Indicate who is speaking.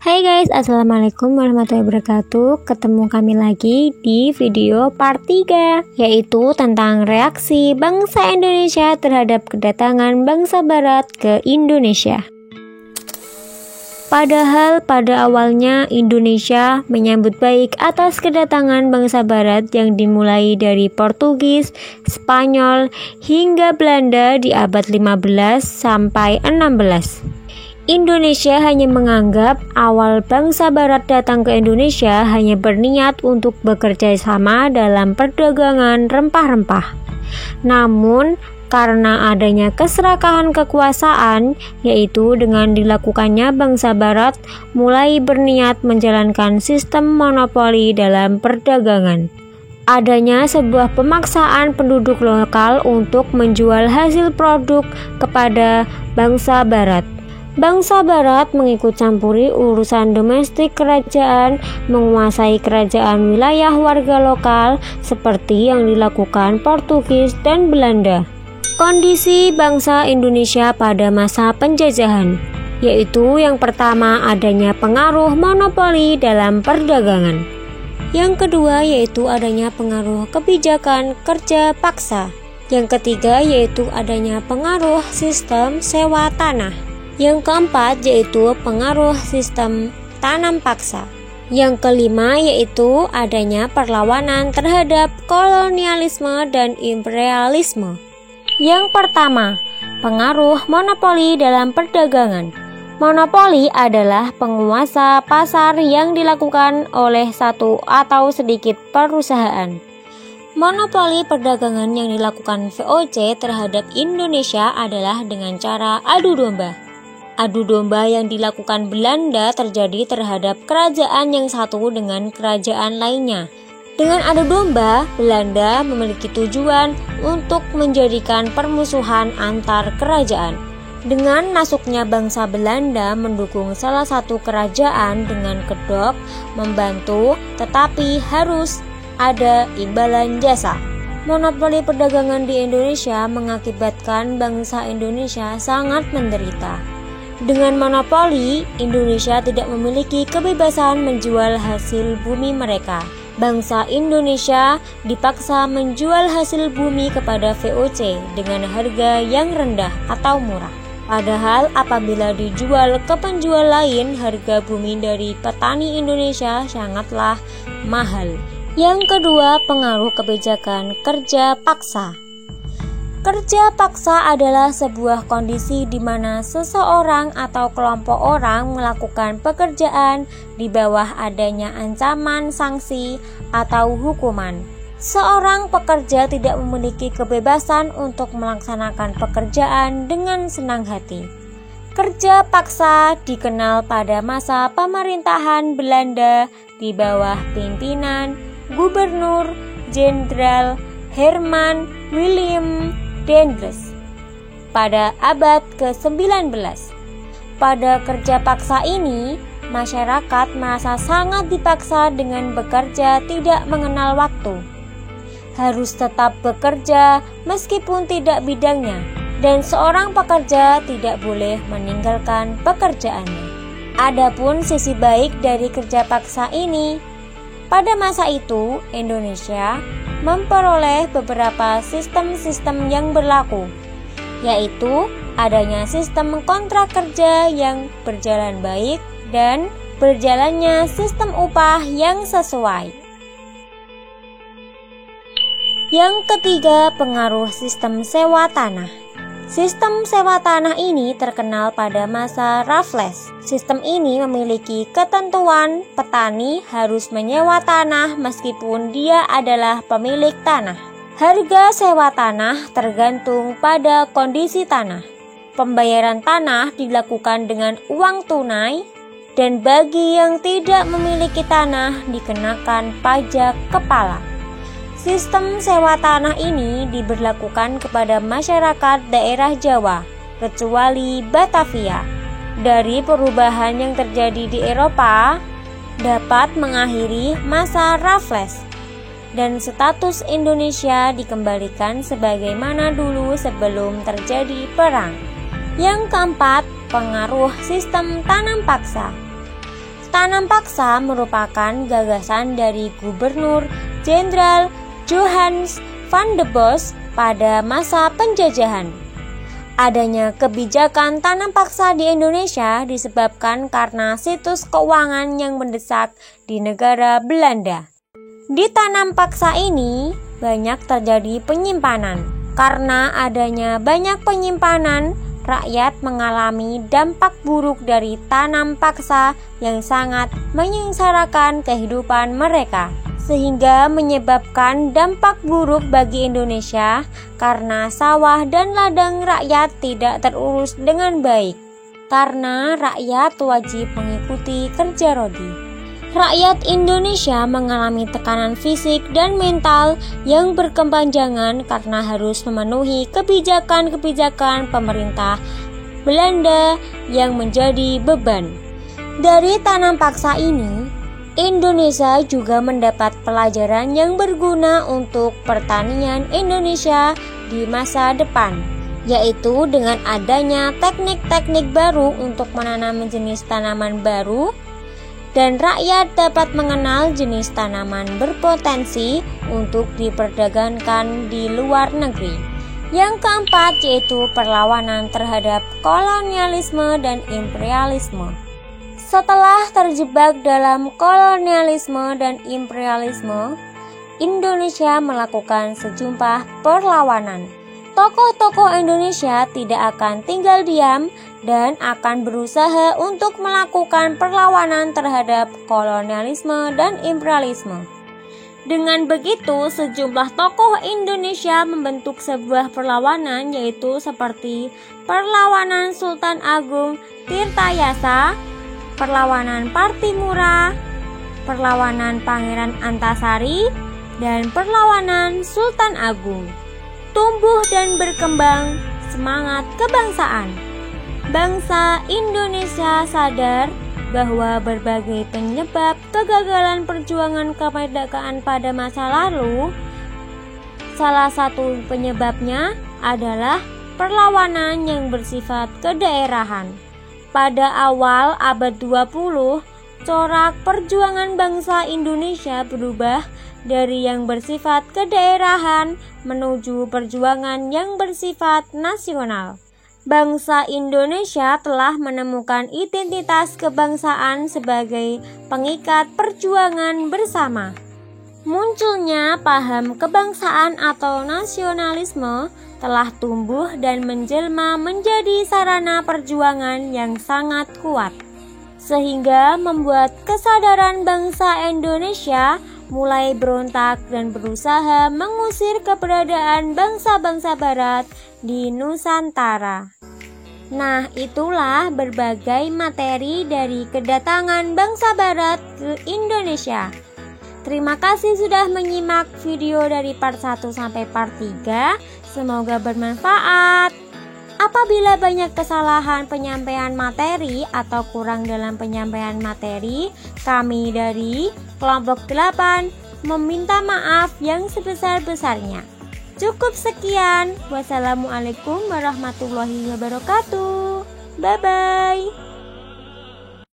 Speaker 1: Hai guys, Assalamualaikum warahmatullahi wabarakatuh. Ketemu kami lagi di video part 3, yaitu tentang reaksi bangsa Indonesia terhadap kedatangan bangsa Barat ke Indonesia. Padahal pada awalnya Indonesia menyambut baik atas kedatangan bangsa Barat yang dimulai dari Portugis, Spanyol, hingga Belanda di abad 15 sampai 16. Indonesia hanya menganggap awal bangsa Barat datang ke Indonesia hanya berniat untuk bekerja sama dalam perdagangan rempah-rempah. Namun, karena adanya keserakahan kekuasaan, yaitu dengan dilakukannya bangsa Barat mulai berniat menjalankan sistem monopoli dalam perdagangan. Adanya sebuah pemaksaan penduduk lokal untuk menjual hasil produk kepada bangsa Barat. Bangsa Barat mengikut campuri urusan domestik kerajaan, menguasai kerajaan wilayah warga lokal seperti yang dilakukan Portugis dan Belanda. Kondisi bangsa Indonesia pada masa penjajahan, yaitu yang pertama adanya pengaruh monopoli dalam perdagangan. Yang kedua yaitu adanya pengaruh kebijakan kerja paksa. Yang ketiga yaitu adanya pengaruh sistem sewa tanah. Yang keempat yaitu pengaruh sistem tanam paksa. Yang kelima yaitu adanya perlawanan terhadap kolonialisme dan imperialisme. Yang pertama, pengaruh monopoli dalam perdagangan. Monopoli adalah penguasa pasar yang dilakukan oleh satu atau sedikit perusahaan. Monopoli perdagangan yang dilakukan VOC terhadap Indonesia adalah dengan cara adu domba. Adu domba yang dilakukan Belanda terjadi terhadap kerajaan yang satu dengan kerajaan lainnya. Dengan adu domba, Belanda memiliki tujuan untuk menjadikan permusuhan antar kerajaan. Dengan masuknya bangsa Belanda mendukung salah satu kerajaan dengan kedok membantu, tetapi harus ada imbalan jasa. Monopoli perdagangan di Indonesia mengakibatkan bangsa Indonesia sangat menderita. Dengan monopoli, Indonesia tidak memiliki kebebasan menjual hasil bumi mereka. Bangsa Indonesia dipaksa menjual hasil bumi kepada VOC dengan harga yang rendah atau murah. Padahal apabila dijual ke penjual lain, harga bumi dari petani Indonesia sangatlah mahal. Yang kedua, pengaruh kebijakan kerja paksa. Kerja paksa adalah sebuah kondisi di mana seseorang atau kelompok orang melakukan pekerjaan di bawah adanya ancaman sanksi atau hukuman. Seorang pekerja tidak memiliki kebebasan untuk melaksanakan pekerjaan dengan senang hati. Kerja paksa dikenal pada masa pemerintahan Belanda di bawah pimpinan Gubernur Jenderal Herman Willem Daendels pada abad ke-19. Pada kerja paksa ini, masyarakat merasa sangat dipaksa dengan bekerja tidak mengenal waktu. Harus tetap bekerja meskipun tidak bidangnya, dan seorang pekerja tidak boleh meninggalkan pekerjaannya. Adapun sisi baik dari kerja paksa ini, pada masa itu Indonesia memperoleh beberapa sistem-sistem yang berlaku, yaitu adanya sistem kontrak kerja yang berjalan baik dan berjalannya sistem upah yang sesuai. Yang ketiga, pengaruh sistem sewa tanah. Sistem sewa tanah ini terkenal pada masa Raffles. Sistem ini memiliki ketentuan petani harus menyewa tanah meskipun dia adalah pemilik tanah. Harga sewa tanah tergantung pada kondisi tanah. Pembayaran tanah dilakukan dengan uang tunai, dan bagi yang tidak memiliki tanah dikenakan pajak kepala. Sistem sewa tanah ini diberlakukan kepada masyarakat daerah Jawa, kecuali Batavia. Dari perubahan yang terjadi di Eropa, dapat mengakhiri masa Raffles, dan status Indonesia dikembalikan sebagaimana dulu sebelum terjadi perang. Yang keempat, pengaruh sistem tanam paksa. Tanam paksa merupakan gagasan dari Gubernur Jenderal Johannes van der Bos pada masa penjajahan. Adanya kebijakan tanam paksa di Indonesia disebabkan karena situs keuangan yang mendesak di negara Belanda. Di tanam paksa ini banyak terjadi penyimpanan. Karena adanya banyak penyimpanan, rakyat mengalami dampak buruk dari tanam paksa yang sangat menyengsarakan kehidupan mereka, sehingga menyebabkan dampak buruk bagi Indonesia karena sawah dan ladang rakyat tidak terurus dengan baik, karena rakyat wajib mengikuti kerja rodi. Rakyat Indonesia mengalami tekanan fisik dan mental yang berkepanjangan karena harus memenuhi kebijakan-kebijakan pemerintah Belanda yang menjadi beban. Dari tanam paksa ini, Indonesia juga mendapat pelajaran yang berguna untuk pertanian Indonesia di masa depan, yaitu dengan adanya teknik-teknik baru untuk menanam jenis tanaman baru, dan rakyat dapat mengenal jenis tanaman berpotensi untuk diperdagangkan di luar negeri. Yang keempat yaitu perlawanan terhadap kolonialisme dan imperialisme. Setelah terjebak dalam kolonialisme dan imperialisme, Indonesia melakukan sejumlah perlawanan. Tokoh-tokoh Indonesia tidak akan tinggal diam dan akan berusaha untuk melakukan perlawanan terhadap kolonialisme dan imperialisme. Dengan begitu, sejumlah tokoh Indonesia membentuk sebuah perlawanan, yaitu seperti perlawanan Sultan Agung Tirtayasa, perlawanan Partimura, perlawanan Pangeran Antasari, dan perlawanan Sultan Agung. Tumbuh dan berkembang semangat kebangsaan. Bangsa Indonesia sadar bahwa berbagai penyebab kegagalan perjuangan kemerdekaan pada masa lalu, salah satu penyebabnya adalah perlawanan yang bersifat kedaerahan. Pada awal abad 20, corak perjuangan bangsa Indonesia berubah dari yang bersifat kedaerahan menuju perjuangan yang bersifat nasional. Bangsa Indonesia telah menemukan identitas kebangsaan sebagai pengikat perjuangan bersama. Munculnya paham kebangsaan atau nasionalisme telah tumbuh dan menjelma menjadi sarana perjuangan yang sangat kuat, sehingga membuat kesadaran bangsa Indonesia mulai berontak dan berusaha mengusir keberadaan bangsa-bangsa barat di Nusantara. Nah, itulah berbagai materi dari kedatangan bangsa barat ke Indonesia. Terima kasih sudah menyimak video dari part 1 sampai part 3. Semoga bermanfaat. Apabila banyak kesalahan penyampaian materi atau kurang dalam penyampaian materi, kami dari kelompok 8 meminta maaf yang sebesar-besarnya. Cukup sekian. Wassalamualaikum warahmatullahi wabarakatuh. Bye-bye.